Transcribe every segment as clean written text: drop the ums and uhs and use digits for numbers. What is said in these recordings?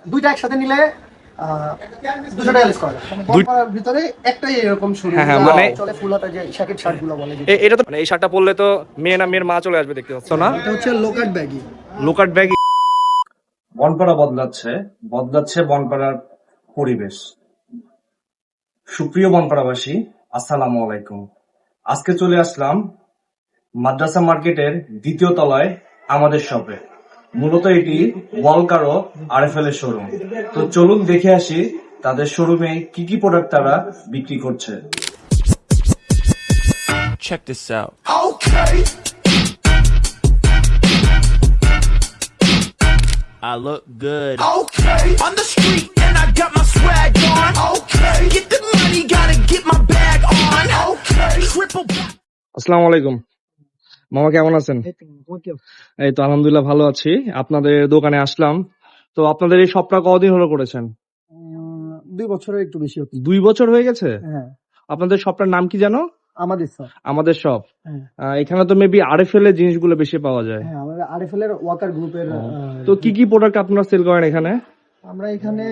দুইটা একসাথে নিলে 200 টাকা লেস করা যায়। মানে বড় ভিতরে একটাই এরকম শুরু মানে চলে ফুল হাতা যে জ্যাকেট শার্ট গুলো বলে। এটা তো মানে এই শার্টটা পরলে তো মেয়ে না মেয়ের মা চলে আসবে দেখতে পাচ্ছ না? এটা হচ্ছে low cut baggy. Low cut baggy. Bonpara বদলাচ্ছে বদলাচ্ছে বনপাড়ার পরিবেশ। সুপ্রিয় বনপাড়াবাসী, আসসালামু আলাইকুম। আজকে চলে আসলাম মাদ্রাসা মার্কেটের দ্বিতীয় তলায় আমাদের শপে। মূলত এটি ওয়ালকারো আরএফএল এর শোরুম। তো চলুন দেখে আসি তাদের শোরুমে কি কি প্রোডাক্ট তারা বিক্রি করছে। Check this out. I look good. Okay, on the street and I got my swag on. Okay, get the money, gotta get my bag on. Okay, triple back. আসসালামু আলাইকুম মামা, কেমন আছেন? এই তো আলহামদুলিল্লাহ ভালো আছি। আপনাদের দোকানে আসলাম। তো আপনাদের এই শপটা কতদিন হলো করেছেন? 2 বছরের একটু বেশি হচ্ছে। 2 বছর হয়ে গেছে? হ্যাঁ। আপনাদের শপটার নাম কি জানো? আমাদের সব। আমাদের শপ। হ্যাঁ। এখানে তো মেবি আরএফএল এর জিনিসগুলো বেশি পাওয়া যায়। হ্যাঁ, আমাদের আরএফএল এর ওয়াকার গ্রুপের। তো কি কি প্রোডাক্ট আপনারা সেল করেন এখানে? আমরা এখানে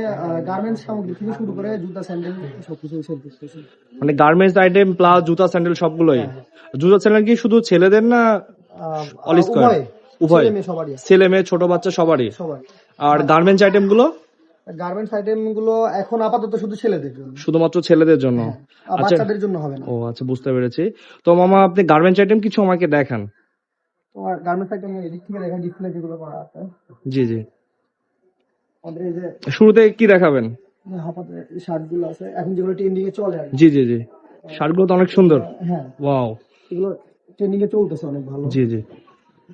গার্মেন্টস সামগ্রী থেকে শুরু করে জুতা স্যান্ডেল সবকিছু সেল করতেছি। মানে গার্মেন্টস আইটেম প্লাস জুতা স্যান্ডেল সবগুলোই। জুতা স্যান্ডেল কি শুধু ছেলেদের না অল স্কোয়ার? উভয়, ছেলে মেয়ে সবারই আছে। ছেলে মেয়ে ছোট বাচ্চা সবারই। সবারই। আর গার্মেন্টস আইটেম গুলো? গার্মেন্টস আইটেম গুলো এখন আপাতত শুধু ছেলেদের জন্য। শুধুমাত্র ছেলেদের জন্য? আর বাচ্চাদের জন্য হবে না। ও আচ্ছা, বুঝতে পেরেছি। তো মামা আপনি গার্মেন্টস আইটেম কিছু আমাকে দেখান। তোমার গার্মেন্টস আইটেম এদিক থেকে দেখা ডিসপ্লে যেগুলো করা আছে। জি জি। আমাদের এই যে শুরুতে কি দেখাবেন? হাফাতে শার্ট গুলো আছে এখন যেগুলো ট্রেন্ডিং এ চলে আর কি। জি জি জি। শার্টগুলো তো অনেক সুন্দর। হ্যাঁ, ওয়াও। এগুলো ট্রেন্ডিং এ চলতেছে অনেক ভালো। জি জি।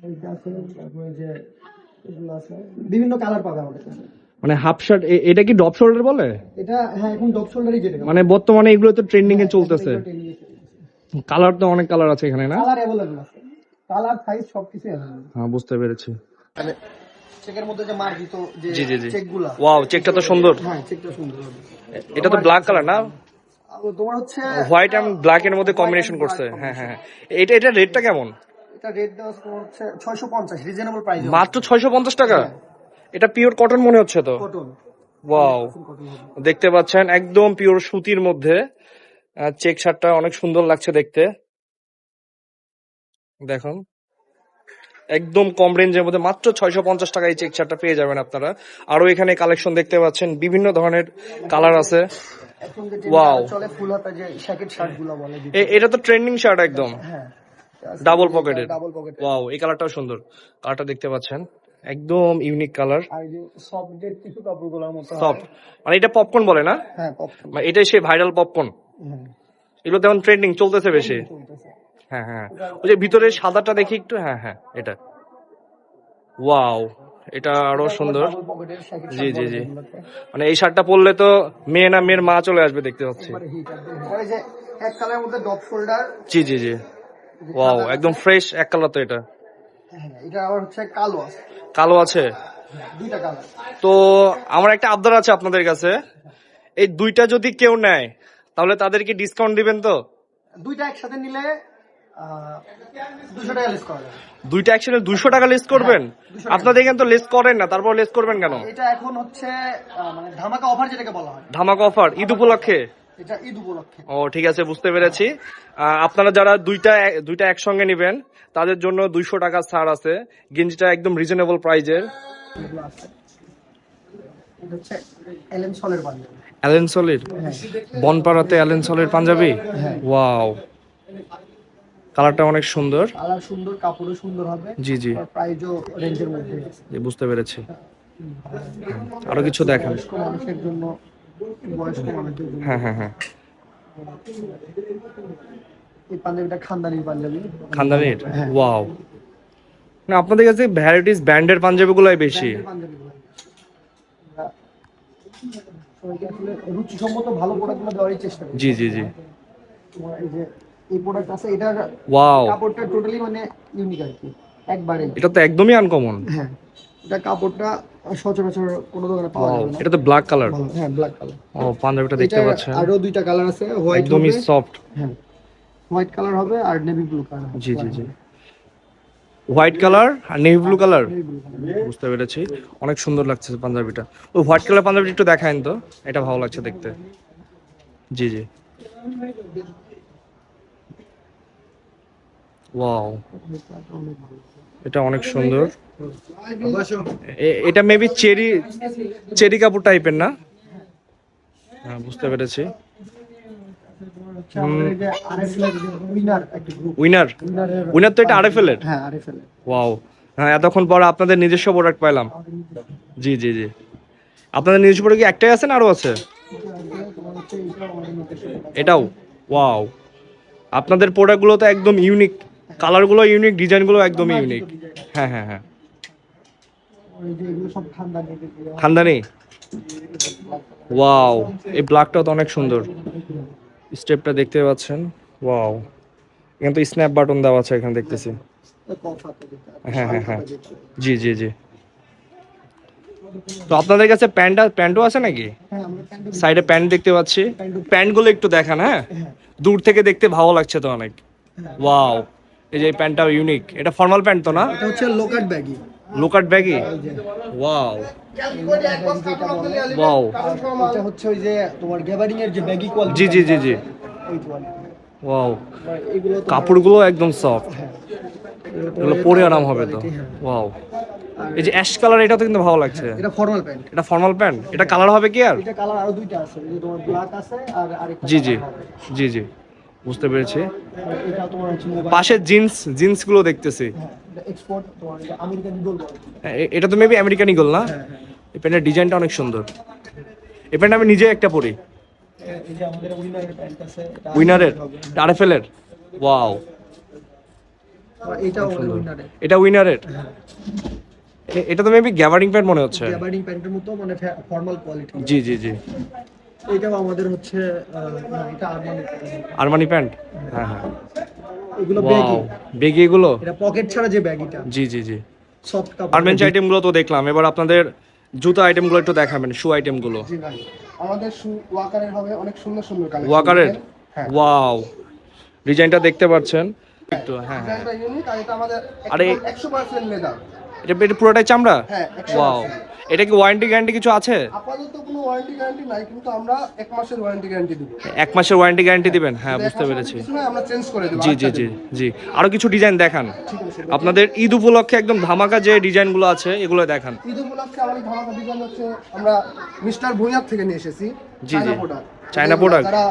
এইটা আছে, তারপরে যে এগুলো আছে বিভিন্ন কালার পাবে আমাদের কাছে। মানে হাফ শার্ট, এটা কি ডপ শোল্ডার বলে? এটা হ্যাঁ এখন ডপ শোল্ডারই যেটা মানে বর্তমানে এগুলো তো ট্রেন্ডিং এ চলতেছে। ট্রেন্ডিং এ চলতেছে। কালার তো অনেক কালার আছে এখানে না? কালার अवेलेबल আছে, কালার সাইজ সবকিছু अवेलेबल। হ্যাঁ, বুঝতে পেরেছি। মানে চেকের মধ্যে যে মার্কিত যে জি জি জি। চেকগুলো। ওয়াও, চেকটা তো সুন্দর। হ্যাঁ, চেকটা সুন্দর হবে। এটা তো ব্ল্যাক কালার না? তোমার হচ্ছে হোয়াইট এন্ড ব্ল্যাক এর মধ্যে কম্বিনেশন করছে। হ্যাঁ হ্যাঁ। এটা রেটটা কেমন? এটা রেট দেওয়া হচ্ছে 650, রিজনেবল প্রাইস। মাত্র 650 টাকা? এটা পিওর কটন মনে হচ্ছে তো। কটন। ওয়াও, দেখতে পাচ্ছেন একদম পিওর সুতির মধ্যে চেক শার্টটা অনেক সুন্দর লাগছে দেখতে। দেখুন একদম কম রেঞ্জের মধ্যে মাত্র 650 টাকায় এই চেক শার্টটা পেয়ে যাবেন আপনারা। আরো এখানে কালেকশন দেখতে পাচ্ছেন, বিভিন্ন ধরনের কালার আছে। এখন যে ওয়াও, চলে ফুল হাতা যে জ্যাকেট শার্ট গুলো বলে। এটা তো ট্রেন্ডিং শার্ট একদম। হ্যাঁ, ডাবল পকেটের। Double pocket. ওয়াও, এই কালারটাও সুন্দর। কালারটা দেখতে পাচ্ছেন একদম ইউনিক কালার। আর যে সফট যে টিস্যু কাপড়গুলোর মতো সফট, মানে এটা পপকর্ন বলে না? হ্যাঁ, পপকর্ন। মানে এটাই সেই ভাইরাল পপকর্ন। হ্যাঁ, এগুলো তেমন ট্রেন্ডিং চলতেছে বেশি। চলতেছে। হ্যাঁ হ্যাঁ, ওই যে ভিতরে সাদাটা দেখি একটু। হ্যাঁ হ্যাঁ, এটা ওয়াও, এটা আরো সুন্দর। ডাবল পকেটের জ্যাকেট জি শার্ট জি বলে জি। যেগুলোতে। মানে এই শার্টটা পরলে তো মেয়ে না মেয়ের মা চলে আসবে দেখতে পাচ্ছি। একবারে হিট একদম। আর এই যে এক কালারের মধ্যে ডপ শোল্ডার। জি জি জি। ওয়াও, একদম ফ্রেশ এক কালার তো এটা। হ্যাঁ, এটা আবার হচ্ছে কালো আছে। কালো আছে? দুইটা কালার। তো আমার একটা আবদার আছে আপনাদের কাছে, এই দুইটা যদি কেউ নেয় তাহলে তাদেরকে ডিসকাউন্ট দিবেন তো? দুইটা একসাথে নিলে 200 টাকা লেস করা যাবে। দুইটা একসাথে 200 টাকা লেস করবেন? আপনাদের এখানে তো লেস করেন না, তারপর লেস করবেন কেন? এটা এখন হচ্ছে মানে ধামাকা অফার যেটাকে বলা হয়। ধামাকা অফার ঈদ উপলক্ষে? এটা ঈদ উপলক্ষে। ও ঠিক আছে, বুঝতে পেরেছি। আপনারা যারা দুইটা একসঙ্গে নেবেন তাদের জন্য 200 টাকা ছাড় আছে। গেঞ্জিটা একদম রিজনেবল প্রাইজের। এগুলো আছে। এটা হচ্ছে এলএন সলের পাঞ্জাবি। অ্যালেন সলির? বনপাড়াতে অ্যালেন সলির পাঞ্জাবি? ওয়াও, কালারটা অনেক সুন্দর। কালার সুন্দর, কাপড়ও সুন্দর হবে। জি জি প্রাইসও রেঞ্জের মধ্যে। জি, বুঝতে পেরেছি। আরো কিছু দেখান। বয়স্ক মানুষের জন্য, বয়স্ক মানুষদের জন্য। হ্যাঁ হ্যাঁ হ্যাঁ। এই পাঞ্জাবিটা খানদানি পাঞ্জাবি। খানদানির? ওয়াও, না আপনাদের কাছে ভ্যারাইটিস ব্র্যান্ডের পাঞ্জাবিগুলাই বেশি। পাঞ্জাবিগুলো সবাইকে আসলে রুচিসম্মত ভালো প্রোডাক্টগুলো দেওয়ারই চেষ্টা করি। জি জি জি। তোমার এই যে এই প্রোডাক্ট আছে, এটার ওয়াও, কাপড়টা টোটালি মানে ইউনিক আর কি, একবারে। এটা তো একদমই আনকমন। হ্যাঁ, এটা কাপড়টা সচরাচর কোনো দোকানে পাওয়া ওয়াও, যাবে না। এটা তো ব্ল্যাক কালার। হ্যাঁ, ব্ল্যাক কালার। ও, পাঞ্জাবিটা দেখতে এটা পাচ্ছেন আরো দুইটা কালার আছে, হোয়াইট একদমই হবে। সফট। হ্যাঁ, হোয়াইট কালার হবে আর নেভি ব্লু কালার হবে। জি জি জি। হোয়াইট কালার আর নেভি ব্লু কালার, বুঝতে পেরেছি। অনেক সুন্দর লাগছে পাঞ্জাবিটা। ওই হোয়াইট কালার পাঞ্জাবিটা একটু দেখায়েন তো, এটা ভালো লাগছে দেখতে। জি জি, ওয়াও, এটা অনেক সুন্দর। এটা মেবি চেরি চেরি কাপড় টাইপের না? হ্যাঁ, বুঝতে পেরেছি। উইনার, উইনার তো এটা আরএফএল এর। হ্যাঁ আরএফএল। ওয়াও, হ্যাঁ, এতক্ষণ পর আপনাদের নিজস্ব প্রোডাক্ট পাইলাম। জি জি জি, আপনাদের নিজস্ব প্রোডাক্ট কি একটাই আছে না আরো আছে? এটাও, ওয়াও, আপনাদের প্রোডাক্টগুলো তো একদম ইউনিক, কালারগুলো ইউনিক, ডিজাইনগুলো একদমই ইউনিক। হ্যাঁ হ্যাঁ হ্যাঁ, খানদানি, ওয়াও, এই ব্ল্যাকটাও তো অনেক সুন্দর। স্টেপটা দেখতে পাচ্ছেন, ওয়াও, এখানে তো স্ন্যাপ বাটন দেওয়া আছে এখানে দেখতেছি। হ্যাঁ হ্যাঁ হ্যাঁ, জি জি জি। তো আপনাদের কাছে প্যান্টও আছে নাকি? সাইডে প্যান্ট দেখতে পাচ্ছি, প্যান্টগুলো একটু দেখান। হ্যাঁ, দূর থেকে দেখতে ভালো লাগছে তো অনেক। ওয়াও, এই যে এই প্যান্টটাও ইউনিক, এটা ফর্মাল প্যান্ট তো না? এটা হচ্ছে low cut baggy. Low cut baggy, wow wow, এটা হচ্ছে ওই যে তোমার গ্যাবারিং এর যে ব্যাগি কোয়ালিটি। জি জি জি জি, ওই কোয়ালিটি। ওয়াও, এগুলো কাপড়গুলো একদম সফট, এগুলো পরে আরাম হবে তো। ওয়াও, এই যে অ্যাশ কালার, এটা তো কিন্তু ভালো লাগছে। এটা ফর্মাল প্যান্ট। এটা ফর্মাল প্যান্ট, এটা কালার হবে কি আর? এটা কালার আরো দুইটা আছে, এই যে তোমার ব্ল্যাক আছে আর আরেকটা। জি জি জি জি, বুঝতে পেরেছি। এটা তোমার হচ্ছে মোবাইল। পাশে জিন্সগুলো দেখতেছি। এটা এক্সপোর্ট তোমার এটা আমেরিকান ইগল বলে। হ্যাঁ, এটা তো মেবি আমেরিকান ইগল না? এই প্যান্টের ডিজাইনটা অনেক সুন্দর। এই প্যান্ট আমি নিজে একটা পরি। এই যে আমাদের উইনারের প্যান্ট আছে, এটা উইনারের, আরএফএল এর, ওয়াও, এটা আমাদের উইনারের। এটা উইনারের। এটা তো মেবি গ্যাবারিং প্যান্ট মনে হচ্ছে। গ্যাবারিং প্যান্টের মতো মানে ফর্মাল কোয়ালিটি। জি জি জি, এটাও আমাদের হচ্ছে না, এটা আরমানি। আরমানি প্যান্ট, হ্যাঁ হ্যাঁ, এগুলো ব্যাগি। ওয়াও, বেগি এগুলো। এটা পকেট ছাড়া যে ব্যাগিটা, জি জি জি, সফট কাপড়। গার্মেন্টস আইটেমগুলো তো দেখলাম, এবার আপনাদের জুতা আইটেমগুলো একটু দেখাবেন, শু আইটেমগুলো। জি ভাই, আমাদের শু ওয়াকারের হবে অনেক সুন্দর সুন্দর কালেকশন। ওয়াকারের, হ্যাঁ, ওয়াও, ডিজাইনটা দেখতে পাচ্ছেন একটু। হ্যাঁ হ্যাঁ, ডিজাইনটা ইউনিক আর এটা আমাদের আরে, 100% লেদার। এটা পুরোটাই চামড়া? হ্যাঁ 100%। ওয়াও, এটা কি ওয়ারেন্টি গ্যারান্টি কিছু আছে? আপাতত কোনো ওয়ারেন্টি গ্যারান্টি নাই, কিন্তু আমরা 1 মাসের ওয়ারেন্টি গ্যারান্টি দেব। 1 মাসের ওয়ারেন্টি গ্যারান্টি দিবেন? হ্যাঁ, বুঝতে পেরেছি। কিছু না, আমরা চেঞ্জ করে দেব। জি জি জি জি, আরো কিছু ডিজাইন দেখান। ঠিক আছে। আপনাদের ঈদ উপলক্ষে একদম ধামাকা যে ডিজাইনগুলো আছে এগুলো দেখান। ঈদ উপলক্ষে আমাদের ধামাকা ডিজাইন হচ্ছে আমরা মিস্টার ভুঁইয়ার থেকে নিয়ে এসেছি। জি, জি। Product, China product. তারা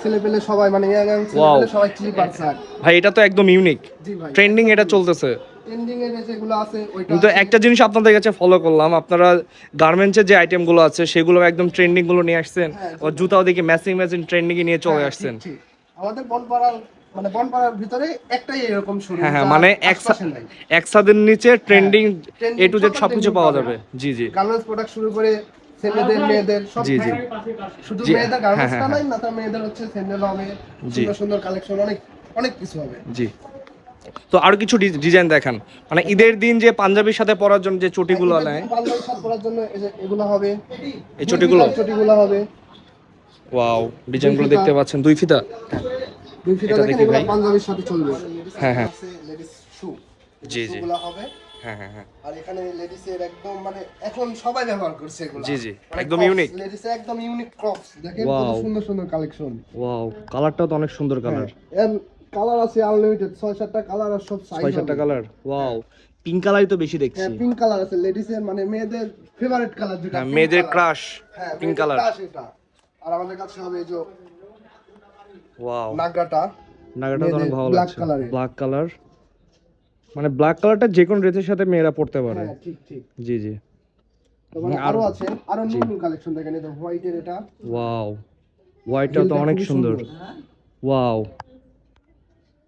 ছেলে পেলে সবাই মানে ইয়াং ছেলে সবাই ক্লিপার স্যার। ভাই, এটা তো একদম ইউনিক, জি ভাই, ট্রেন্ডিং এটা চলতেছে। ট্রেন্ডিং এর যেগুলো আছে ওইটা। কিন্তু একটা জিনিস আপনাদের কাছে ফলো করলাম, আপনারা গার্মেন্টসের যে আইটেমগুলো আছে সেগুলো একদম ট্রেন্ডিং গুলো নিয়ে আসছেন, আর জুতাও দেখি ম্যাচিং ট্রেন্ডিং এ নিয়ে চলে আসছেন। ঠিক, ঠিক। আমাদের বনপাড়ার মানে বনপাড়ার ভিতরে একটাই এরকম শুরু। হ্যাঁ হ্যাঁ, মানে এক ছাদের নিচে ট্রেন্ডিং এ টু জেড সবকিছু পাওয়া যাবে। জি জি, গার্মেন্টস প্রোডাক্ট শুরু করে ছেলেদের মেয়েদের সব। জি, জি। শুধু জি, মেয়েদের হ্যাঁ, গার্মেন্টস হ্যাঁ, নাই না, তার মেয়েদের হচ্ছে স্যান্ডেল হবে, জি। সুন্দর সুন্দর কালেকশন, অনেক অনেক কিছু হবে। জি। তো আরো কিছু ডিজাইন দেখান, মানে ঈদের দিন যে পাঞ্জাবির সাথে পরার জন্য যে চটিগুলো নেয়, পাঞ্জাবি শার্ট পরার জন্য এই যে এগুলো হবে, এই চটিগুলো হবে। ওয়াও, ডিজাইনগুলো দেখতে পাচ্ছেন, 2 ফিতা। দুই ফিতা এটা দেখেন, দেখি এগুলো ভাই। পাঞ্জাবির সাথে চলবে। হ্যাঁ, হ্যাঁ। লেডিস শু, জি, জি। এগুলো হবে। হ্যাঁ হ্যাঁ হ্যাঁ, আর এখানে লেডিসের একদম মানে এখন সবাই ব্যবহার করছে এগুলো। জি, জি, মানে একদম crocs, ইউনিক। লেডিসের একদম ইউনিক ক্রপস, দেখেন কত Wow. সুন্দর সুন্দর কালেকশন। ওয়াও, কালারটাও তো অনেক সুন্দর কালার। এর কালার আছে আনলিমিটেড, 6-7টা কালার আর সব সাইজ। 6-7টা কালার, ওয়াও, পিঙ্ক কালারই তো বেশি দেখছি। হ্যাঁ, পিঙ্ক কালার আছে লেডিসের, মানে মেয়েদের ফেভারিট কালার যেটা। হ্যাঁ, pink মেয়েদের color। ক্রাশ, হ্যাঁ, পিঙ্ক মেয়েদের কালার। crush এটা। আর আমাদের কাছে হবে এই যে ওয়াও, নাগরাটা, নাগাটা তো অনেক ভালো black লাগছে। colour-এর। ব্ল্যাক কালার, মানে ব্ল্যাক কালারটা যে কোনো ড্রেসের সাথে মেয়েরা পরতে পারে। হ্যাঁ ঠিক ঠিক। জি জি, তো মানে আরো আছে, আরো নিউ নিউ কালেকশন দেখেন, এটা হোয়াইটের, এটা ওয়াও, হোয়াইটটা তো হিলটা অনেক খুবই সুন্দর। ওয়াও,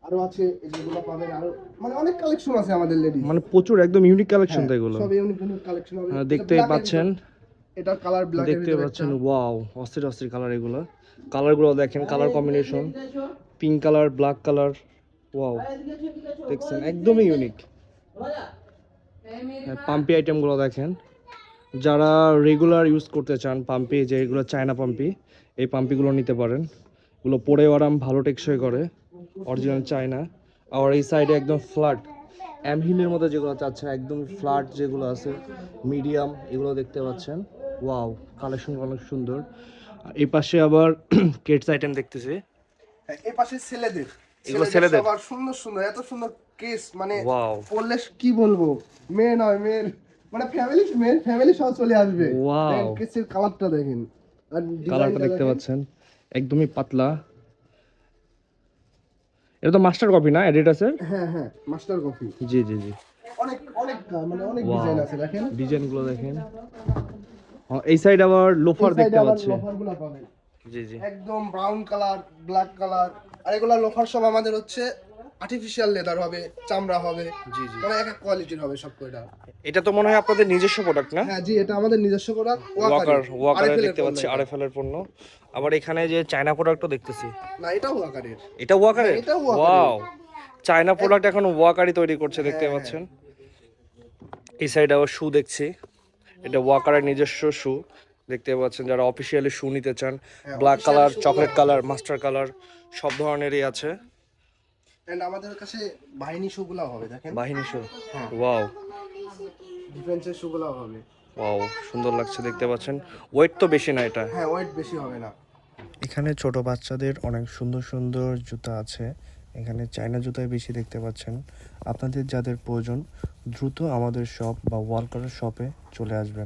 আরো আছে, এই যেগুলো পাবেন আরো, মানে অনেক কালেকশন আছে আমাদের লেডিস। মানে প্রচুর একদম ইউনিক কালেকশন তো এগুলো। সব ইউনিক ইউনিক কালেকশন হবে। দেখতেই পাচ্ছেন, এটা কালার ব্ল্যাক এর দেখতে ভিতরে পাচ্ছেন, একটা। ওয়াও, অস্থির অস্থির কালার এগুলো। কালারগুলো দেখেন, colour combination, pink colour, black colour, wow, দেখছেন একদমই ইউনিক। পাম্পি আইটেমগুলো দেখেন, যারা রেগুলার ইউজ করতে চান পাম্পি, যেগুলো চায়না পাম্পি, এই পাম্পিগুলো নিতে পারেন। এগুলো পরেও আরাম, ভালো টেকসই করে, অরিজিনাল চায়না। আর এই সাইডে একদম ফ্ল্যাট অ্যামহিলের মধ্যে যেগুলো চাচ্ছেন, একদম ফ্ল্যাট যেগুলো আছে, মিডিয়াম, এগুলো দেখতে পাচ্ছেন। ওয়াও, কালেকশন অনেক সুন্দর। আর এই পাশে আবার কিডস আইটেম দেখতেছি। হ্যাঁ, এই পাশে ছেলেদের এগুলো ছেলেদের? সবার সুন্দর সুন্দর, এত সুন্দর কেস, মানে ওয়াও, পরলে কি বলবো, মেয়ে নয় মেয়ের, মানে ফ্যামিলি সহ চলে আসবে। Wow. দেখেন কেসের কালারটা দেখেন, আর কালারটা ডিজাইনটা দেখতে দেখেন। পাচ্ছেন, একদমই পাতলা। এটা তো মাস্টার কপি না অ্যাডিডাসের? হ্যাঁ হ্যাঁ, মাস্টার কপি। জি জি জি। অনেক অনেক মানে অনেক ওয়াও, ডিজাইন আছে দেখেন। ডিজাইনগুলো দেখেন। এই সাইড আবার লোফার এই side এ দেখতে আবার পাচ্ছি। লোফারগুলো পাবেন জি জি। একদম ব্রাউন কালার, ব্ল্যাক কালার। আর এগুলা লোফার সব আমাদের হচ্ছে আর্টিফিশিয়াল লেদার হবে, চামড়া হবে, জি জি। মানে এক এক কোয়ালিটির হবে সব কয়টা। এটা তো মনে হয় আপনাদের নিজস্ব প্রোডাক্ট না? হ্যাঁ জি, এটা আমাদের নিজস্ব প্রোডাক্ট। ওয়াকার দেখতে পাচ্ছি, আরএফএল এর পণ্য। আবার এখানে যে চায়না প্রোডাক্টও দেখতেছি। না, এটাও ওয়াকারের। এটা ওয়াকারের? এটাও ওয়াকারের। ওয়াও, চায়না প্রোডাক্ট এখন ওয়াকারই তৈরি করছে, দেখতে হ্যাঁ, পাচ্ছেন। এই সাইডে আবার শু দেখছি, এটা ওয়াকারের নিজস্ব শু দেখতে পাচ্ছেন। যারা অফিসিয়ালি শু নিতে চান, black official colour, shoe chocolate গুলো কালার, মাস্টার কালার, সব ধরনেরই আছে। এন্ড আমাদের কাছে বাহিনী শুগুলাও হবে দেখেন। বাহিনী শু, হ্যাঁ। ওয়াও ডিফেন্সের শুগুলাও হবে। ওয়াও, সুন্দর লাগছে দেখতে পাচ্ছেন। ওয়েট তো বেশি না এটা। হ্যাঁ, ওয়েট বেশি হবে না। এখানে ছোট বাচ্চাদের অনেক সুন্দর সুন্দর জুতা আছে। এখানে চায়না জুতাই বেশি দেখতে পাচ্ছেন। আপনাদের যাদের প্রয়োজন দ্রুত আমাদের শপ বা ওয়ালকারের শপে চলে আসবেন।